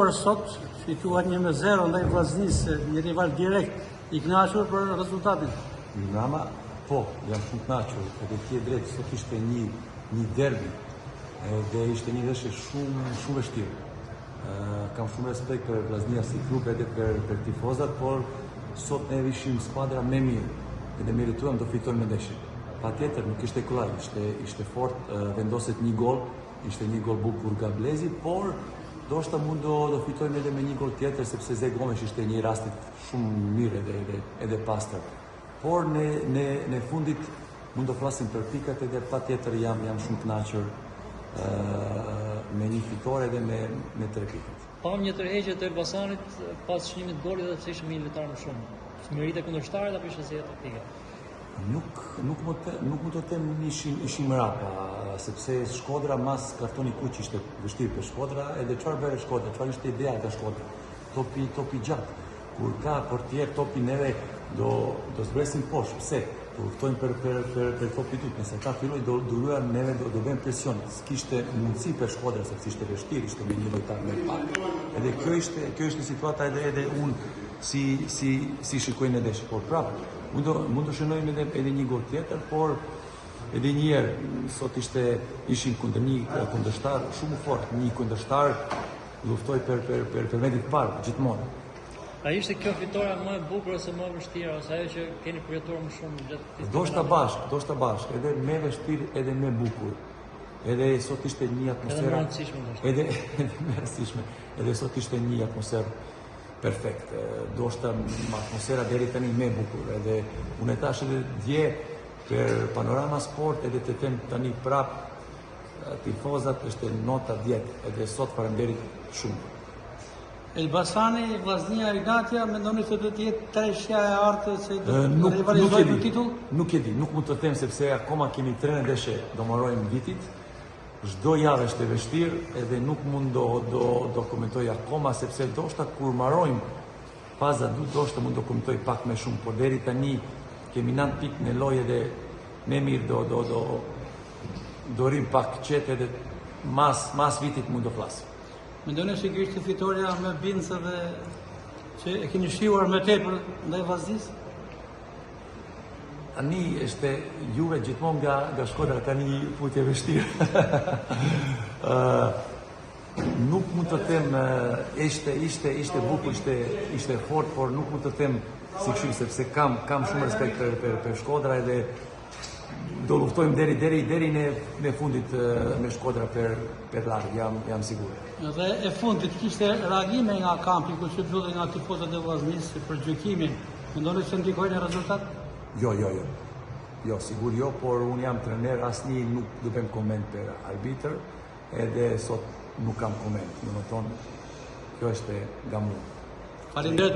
fituar sot, fituar 1-0 ndaj Vllaznisë, një rival direkt, i kënaqur për rezultatin. Nama, po, jam shumë kënaqur, edhe ti e drejtë, sot ishte një derbi, dhe ishte një ndeshje shumë vështirë. Kam shumë respekt për Vllaznia si klub edhe për tifozat, por sot ne ishim skuadra më mirë edhe merituam të fitojmë ndeshjen. Patjetër nuk ishte kollaj, ishte fort, vendoset një gol, ishte një gol bukur nga Blezi, por ndoshta mund do fitojmë edhe me një gol tjetër, sepse Ze Gomes ishte një rastit shumë mirë edhe pastër. Por në fundit mund të flasim për pikat edhe patjetër jam shumë kënaqur me një fitore edhe me 3 pikat. Pam një tërheqje të Elbasanit pas shënimit të golit dhe pse ishte një lojtar më shumë. Smeritë kundërshtarët apo ishte zgjedhje taktike? Nuk mund të them ishim rapa, sepse Shkodra mas kartoni kuq ishte vështirë për Shkodra, edhe çfarë bëre Shkodra, çfarë ishte ideja nga Shkodra. Topi gjatë. Kur ka portier topi neve do zbresim poshtë. Pse? Kur ftojmë për topi dytë, nëse ka filloj do duruar neve do bëjmë presion. S'kishte mundësi për Shkodra sepse ishte vështirë, ishte me një lojtar më pak. Edhe kjo ishte situata edhe unë si shikoj në ndeshje. Por prapë, mund të shënojmë edhe një gol tjetër, por edhe një herë sot ishin kundër një kundërshtar shumë fort, një kundërshtar luftoi për vendin e parë gjithmonë. A ishte kjo fitore më e bukur ose më e vështirë, ose ajo që keni përjetuar më shumë gjatë? Ndoshta bashkë, edhe më vështirë edhe më bukur. Edhe sot ishte një atmosferë edhe më rëndësishme. Edhe sot ishte një atmosferë perfekte. Ndoshta atmosfera deri tani më e bukur. Edhe unë tash edhe dje për Panorama Sport edhe të them tani prap tifozat është nota 10. Edhe sot faleminderit shumë. Elbasani, Vllaznia, Rigatia, mendoni se do të jetë treshja e artë se do të rivalizojë për titull? Nuk e di, nuk mund të them sepse akoma kemi 3 ndeshje do marrojmë vitit. Çdo javë është e vështirë edhe nuk mund do komentoj akoma sepse ndoshta kur marrojmë faza ndoshta mund do komentoj pak më shumë, por deri tani kemi 9 pikë në lojë dhe më mirë do rim pak qetë edhe mas vitit mund do flas. Mendoni se kjo ishte fitoria më bindse dhe që e keni shijuar më tepër ndaj Vllaznisë? Tani është Juve gjithmonë nga Shkodra ka një futje vështirë. Nuk mund të them ishte bukur, ishte fort, por nuk mund të them si kështu sepse kam shumë respekt për Shkodra edhe do luftojmë deri në fundit me Shkodra për larg, jam sigur. Dhe e fundit kishte reagime nga kampi ku që mbylli nga tifozat e Vllaznisë për gjykimin. Mendoni se ndikoi në rezultat? Jo, sigur jo, por unë jam trener, asnjë nuk do bëjmë koment për arbitër, edhe sot nuk kam koment. Domethënë, kjo është nga mua. Faleminderit.